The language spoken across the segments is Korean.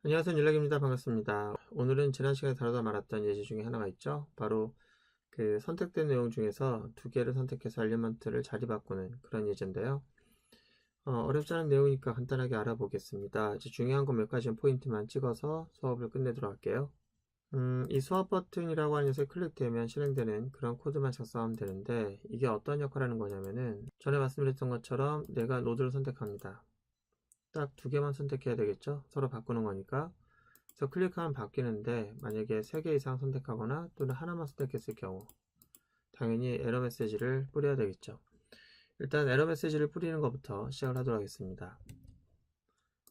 안녕하세요. 율락입니다. 반갑습니다. 오늘은 지난 시간에 다루다 말았던 예제 중에 하나가 있죠. 바로 그 선택된 내용 중에서 두 개를 선택해서 엘리먼트를 자리 바꾸는 그런 예제인데요. 어렵지 않은 내용이니까 간단하게 알아보겠습니다. 이제 중요한 거 몇 가지 포인트만 찍어서 수업을 끝내도록 할게요. 이 수업 버튼이라고 하는 녀석이 클릭되면 실행되는 그런 코드만 작성하면 되는데, 이게 어떤 역할을 하는 거냐면은 전에 말씀드렸던 것처럼 내가 노드를 선택합니다. 딱 두 개만 선택해야 되겠죠. 서로 바꾸는 거니까. 그래서 클릭하면 바뀌는데, 만약에 3개 이상 선택하거나 또는 하나만 선택했을 경우 당연히 에러 메시지를 뿌려야 되겠죠. 일단 에러 메시지를 뿌리는 것부터 시작을 하도록 하겠습니다.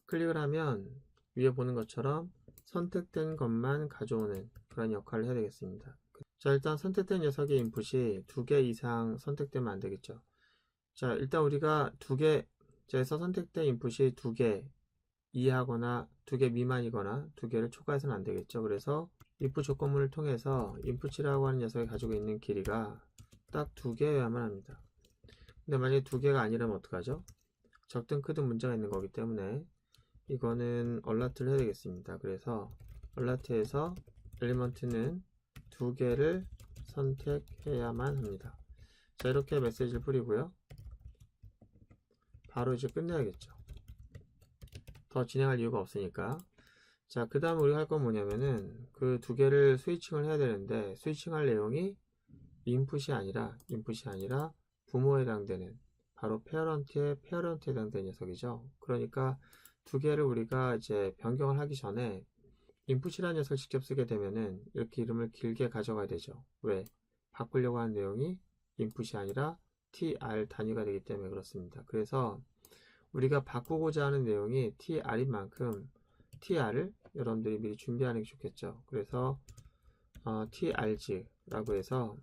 클릭을 하면 위에 보는 것처럼 선택된 것만 가져오는 그런 역할을 해야 되겠습니다. 자, 일단 선택된 녀석의 인풋이 2개 이상 선택되면 안 되겠죠. 자, 일단 우리가 2개에서 선택된 인풋이 2개 이하거나 2개 미만이거나 2개를 초과해서는 안 되겠죠. 그래서 if 조건문을 통해서 input이라고 하는 녀석이 가지고 있는 길이가 딱 2개여야만 합니다. 근데 만약에 2개가 아니라면 어떡하죠? 적든 크든 문제가 있는 거기 때문에 이거는 alert 해야 되겠습니다. 그래서 alert에서 엘리먼트는 2개를 선택해야만 합니다. 자, 이렇게 메시지를 뿌리고요. 바로 이제 끝내야겠죠. 더 진행할 이유가 없으니까. 자, 그 다음 우리가 할 건 뭐냐면은 그 2개를 스위칭을 해야 되는데, 스위칭할 내용이 인풋이 아니라 부모에 해당되는, 바로 페어런트에 해당되는 녀석이죠. 그러니까 2개를 우리가 이제 변경을 하기 전에 인풋이라는 녀석을 직접 쓰게 되면은 이렇게 이름을 길게 가져가야 되죠. 왜? 바꾸려고 하는 내용이 인풋이 아니라 tr 단위가 되기 때문에 그렇습니다. 그래서 우리가 바꾸고자 하는 내용이 tr인 만큼 tr을 여러분들이 미리 준비하는 게 좋겠죠. 그래서 trg라고 해서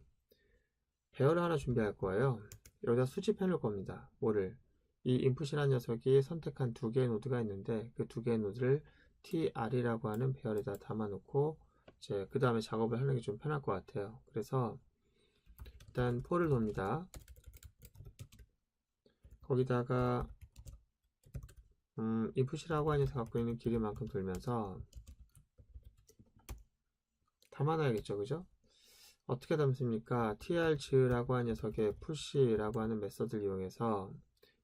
배열을 하나 준비할 거예요. 여기다 수집해 놓을 겁니다. 뭐를? 이 인풋이라는 녀석이 선택한 2개의 노드가 있는데 그 2개의 노드를 tr이라고 하는 배열에다 담아 놓고 이제 그 다음에 작업을 하는 게 좀 편할 것 같아요. 그래서 일단 for를 돕니다. 거기다가 인풋이라고 하는 녀석 갖고 있는 길이만큼 돌면서 담아놔야겠죠. 그죠? 어떻게 담습니까? trg라고 하는 녀석의 push라고 하는 메서드를 이용해서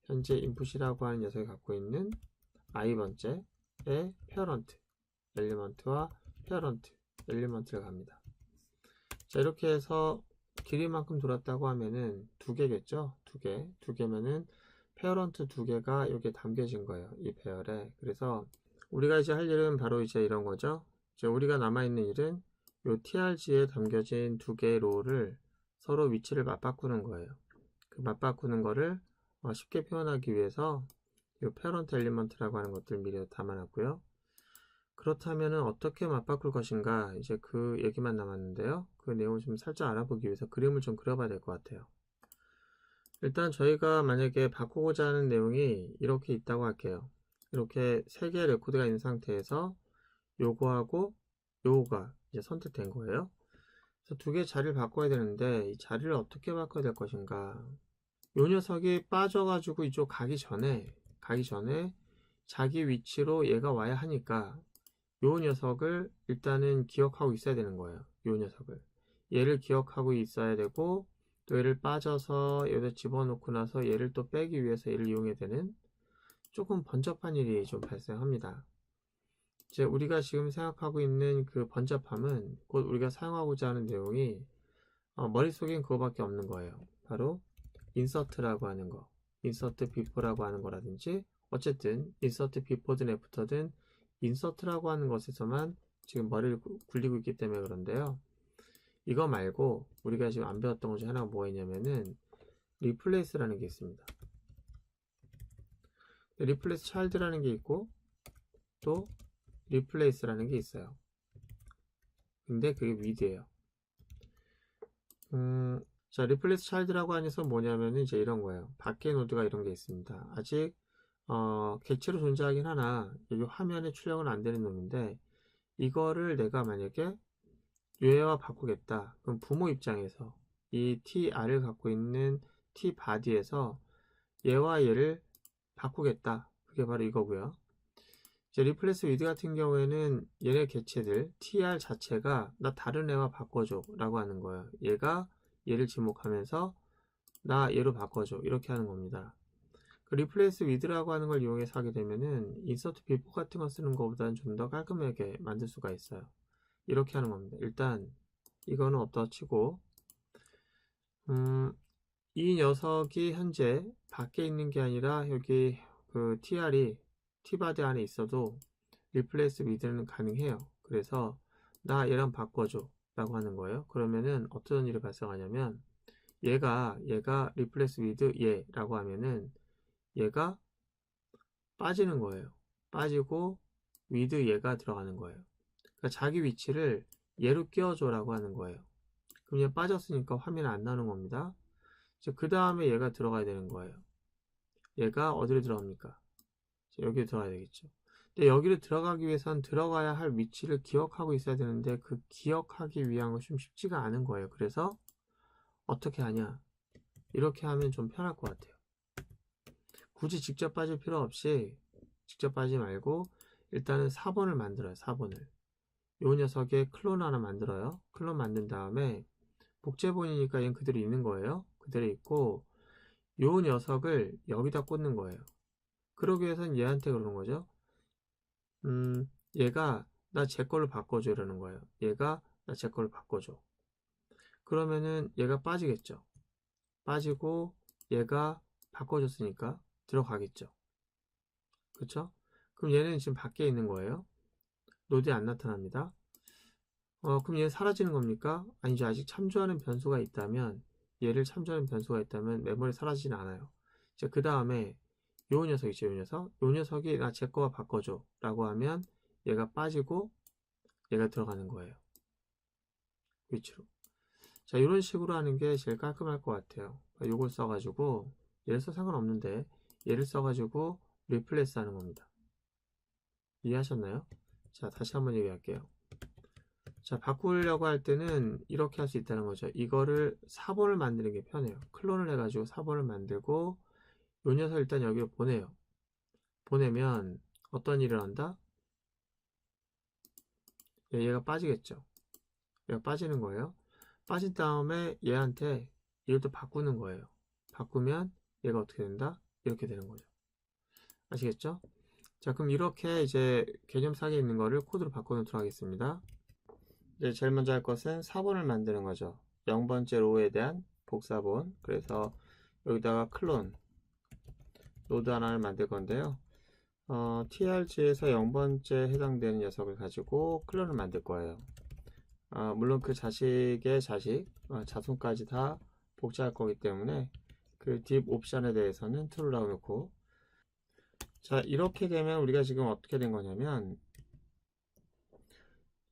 현재 input이라고 하는 녀석이 갖고 있는 i번째의 parent 엘리먼트와 parent 엘리먼트를 갑니다. 자, 이렇게 해서 길이만큼 돌았다고 하면은 2개겠죠? 2개면은 parent 2개가 여기에 담겨진 거예요. 이 배열에. 그래서 우리가 이제 할 일은 바로 이제 이런 거죠. 이제 우리가 남아있는 일은 요 trg에 담겨진 2개의 로우를 서로 위치를 맞바꾸는 거예요. 그 맞바꾸는 거를 쉽게 표현하기 위해서 요 parent 엘리먼트라고 하는 것들 미리 담아놨고요. 그렇다면 어떻게 맞바꿀 것인가, 이제 그 얘기만 남았는데요. 그 내용을 좀 살짝 알아보기 위해서 그림을 좀 그려봐야 될 것 같아요. 일단 저희가 만약에 바꾸고자 하는 내용이 이렇게 있다고 할게요. 이렇게 3개의 레코드가 있는 상태에서 요거하고 요거가 이제 선택된 거예요. 그래서 2개 자리를 바꿔야 되는데 이 자리를 어떻게 바꿔야 될 것인가. 요 녀석이 빠져가지고 이쪽 가기 전에 자기 위치로 얘가 와야 하니까 요 녀석을 일단은 기억하고 있어야 되는 거예요. 요 녀석을. 얘를 기억하고 있어야 되고, 또 얘를 빠져서 여기다 집어넣고 나서 얘를 또 빼기 위해서 얘를 이용해야 되는 조금 번잡한 일이 좀 발생합니다. 이제 우리가 지금 생각하고 있는 그 번잡함은 곧 우리가 사용하고자 하는 내용이 머릿속엔 그거밖에 없는 거예요. 바로 인서트라고 하는 거, 인서트 비포라고 하는 거라든지, 어쨌든 인서트 비포든 애프터든 인서트라고 하는 것에서만 지금 머리를 굴리고 있기 때문에 그런데요. 이거 말고 우리가 지금 안 배웠던 것 중에 하나가 뭐가 있냐면은 리플레이스라는 게 있습니다. 리플레이스 차일드라는 게 있고 또 리플레이스라는 게 있어요. 근데 그게 위드예요. 자, 리플레이스 차일드라고 하는 건 뭐냐면은 이제 이런 거예요. 밖에 노드가 이런 게 있습니다. 아직 객체로 존재하긴 하나 여기 화면에 출력은 안 되는 놈인데, 이거를 내가 만약에 얘와 바꾸겠다. 그럼 부모 입장에서 이 tr을 갖고 있는 tbody에서 얘와 얘를 바꾸겠다. 그게 바로 이거고요. 이제 리플레이스 위드 같은 경우에는 얘네 개체들 tr 자체가 나 다른 애와 바꿔줘 라고 하는 거예요. 얘가 얘를 지목하면서 나 얘로 바꿔줘 이렇게 하는 겁니다. 그 리플레이스 위드라고 하는 걸 이용해서 하게 되면은 인서트 비포 같은 거 쓰는 것보다는 좀 더 깔끔하게 만들 수가 있어요. 이렇게 하는 겁니다. 일단 이거는 없다 치고 이 녀석이 현재 밖에 있는 게 아니라 여기 그 tr이 t바디 안에 있어도 리플레이스 위드는 가능해요. 그래서 나 얘랑 바꿔줘 라고 하는 거예요. 그러면은 어떤 일이 발생하냐면 얘가 리플레이스 위드 얘라고 하면은 얘가 빠지는 거예요. 빠지고 위드 얘가 들어가는 거예요. 그러니까 자기 위치를 얘로 끼워줘 라고 하는 거예요. 그럼 얘 빠졌으니까 화면 안 나오는 겁니다. 그 다음에 얘가 들어가야 되는 거예요. 얘가 어디로 들어갑니까? 여기로 들어가야 되겠죠. 근데 여기로 들어가기 위해선 들어가야 할 위치를 기억하고 있어야 되는데 그 기억하기 위한 것이 좀 쉽지가 않은 거예요. 그래서 어떻게 하냐? 이렇게 하면 좀 편할 것 같아요. 굳이 직접 빠질 필요 없이 직접 빠지지 말고 일단은 4번을 만들어요. 4번을. 요 녀석의 클론 하나 만들어요. 클론 만든 다음에 복제본이니까 얘는 그대로 있는 거예요. 그대로 있고 요 녀석을 여기다 꽂는 거예요. 그러기 위해서는 얘한테 그러는 거죠. 얘가 나 제 걸로 바꿔줘 이러는 거예요. 얘가 나 제 걸로 바꿔줘. 그러면은 얘가 빠지겠죠. 빠지고 얘가 바꿔줬으니까 들어가겠죠. 그쵸? 그럼 얘는 지금 밖에 있는 거예요. 노드에 안 나타납니다. 그럼 얘는 사라지는 겁니까? 아니죠. 아직 참조하는 변수가 있다면 얘를 참조하는 변수가 있다면 메모리 사라지진 않아요. 이제 그 다음에 요 녀석이죠. 요 녀석이 나 제 거와 바꿔줘 라고 하면 얘가 빠지고 얘가 들어가는 거예요. 위치로. 자, 이런 식으로 하는 게 제일 깔끔할 것 같아요. 요걸 써가지고 얘를 써 상관없는데 얘를 써가지고 리플레이스 하는 겁니다. 이해하셨나요? 자, 다시 한번 얘기할게요. 자, 바꾸려고 할 때는 이렇게 할 수 있다는 거죠. 이거를 4번을 만드는 게 편해요. 클론을 해가지고 4번을 만들고 요 녀석 일단 여기로 보내요. 보내면 어떤 일을 한다? 얘가 빠지겠죠. 얘가 빠지는 거예요. 빠진 다음에 얘한테 이걸 또 바꾸는 거예요. 바꾸면 얘가 어떻게 된다? 이렇게 되는 거죠. 아시겠죠? 자, 그럼 이렇게 이제 개념상에 있는 거를 코드로 바꿔놓도록 하겠습니다. 이제 제일 먼저 할 것은 4번을 만드는 거죠. 0번째 로우에 대한 복사본. 그래서 여기다가 클론 노드 하나를 만들 건데요. trg에서 0번째 해당되는 녀석을 가지고 클론을 만들 거예요. 물론 그 자식의 자식, 자손까지 다 복제할 거기 때문에 그 딥 옵션에 대해서는 true라고 놓고, 자, 이렇게 되면 우리가 지금 어떻게 된 거냐면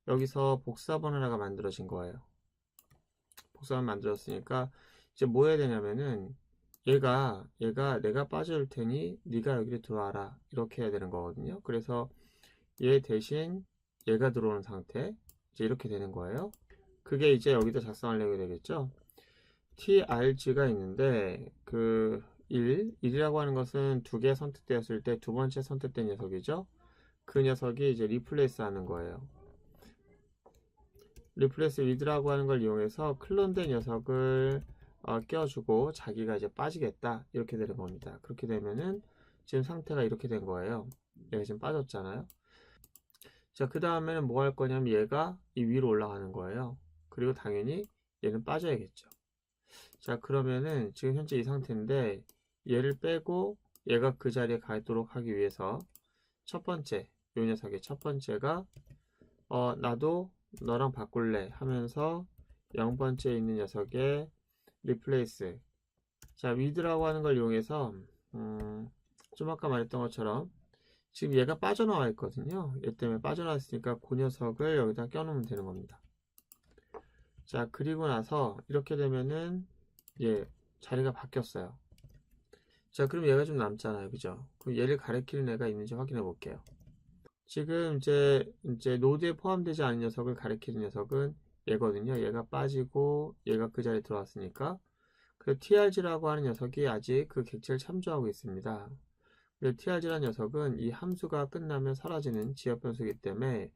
여기서 복사본 하나가 만들어진 거예요. 복사본 만들었으니까 이제 뭐 해야 되냐면은 얘가 내가 빠질 테니 네가 여기로 들어와라 이렇게 해야 되는 거거든요. 그래서 얘 대신 얘가 들어오는 상태, 이제 이렇게 되는 거예요. 그게 이제 여기다 작성하려고 되겠죠. trg가 있는데 그 1이라고 하는 것은 두 개 선택되었을 때 두 번째 선택된 녀석이죠. 그 녀석이 이제 리플레이스 하는 거예요. 리플레이스 위드라고 하는 걸 이용해서 클론된 녀석을 껴주고 자기가 이제 빠지겠다 이렇게 되는 겁니다. 그렇게 되면은 지금 상태가 이렇게 된 거예요. 얘가 지금 빠졌잖아요. 자, 그 다음에는 뭐 할 거냐면 얘가 이 위로 올라가는 거예요. 그리고 당연히 얘는 빠져야겠죠. 자, 그러면은 지금 현재 이 상태인데 얘를 빼고 얘가 그 자리에 가도록 하기 위해서 첫 번째, 요 녀석의 첫 번째가 나도 너랑 바꿀래 하면서 0번째에 있는 녀석의 replace, 자, with라고 하는 걸 이용해서 좀 아까 말했던 것처럼 지금 얘가 빠져나와 있거든요. 얘 때문에 빠져나왔으니까 그 녀석을 여기다 껴놓으면 되는 겁니다. 자, 그리고 나서 이렇게 되면은 얘 자리가 바뀌었어요. 자, 그럼 얘가 좀 남잖아요. 그죠? 그럼 얘를 가리키는 애가 있는지 확인해 볼게요. 지금 이제 노드에 포함되지 않은 녀석을 가리키는 녀석은 얘거든요. 얘가 빠지고 얘가 그 자리에 들어왔으니까. 그 trg라고 하는 녀석이 아직 그 객체를 참조하고 있습니다. trg라는 녀석은 이 함수가 끝나면 사라지는 지역 변수이기 때문에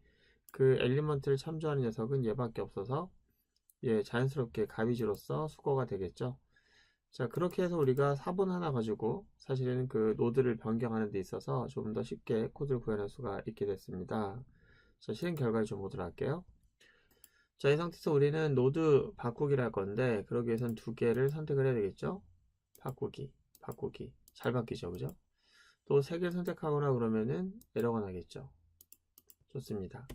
그 엘리먼트를 참조하는 녀석은 얘밖에 없어서 자연스럽게 가비지로서 수거가 되겠죠. 자, 그렇게 해서 우리가 사본 하나 가지고 사실은 그 노드를 변경하는 데 있어서 좀 더 쉽게 코드를 구현할 수가 있게 됐습니다. 자, 실행 결과를 좀 보도록 할게요. 자, 이 상태에서 우리는 노드 바꾸기를 할 건데, 그러기 위해서는 두 개를 선택을 해야 되겠죠? 바꾸기. 잘 바뀌죠, 그죠? 또 세 개를 선택하거나 그러면은 에러가 나겠죠. 좋습니다.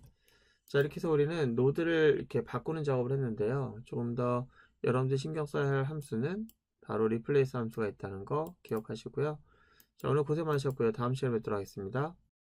자, 이렇게 해서 우리는 노드를 이렇게 바꾸는 작업을 했는데요. 조금 더 여러분들 신경 써야 할 함수는 바로 replace 함수가 있다는 거 기억하시고요. 자, 오늘 고생 많으셨고요. 다음 시간에 뵙도록 하겠습니다.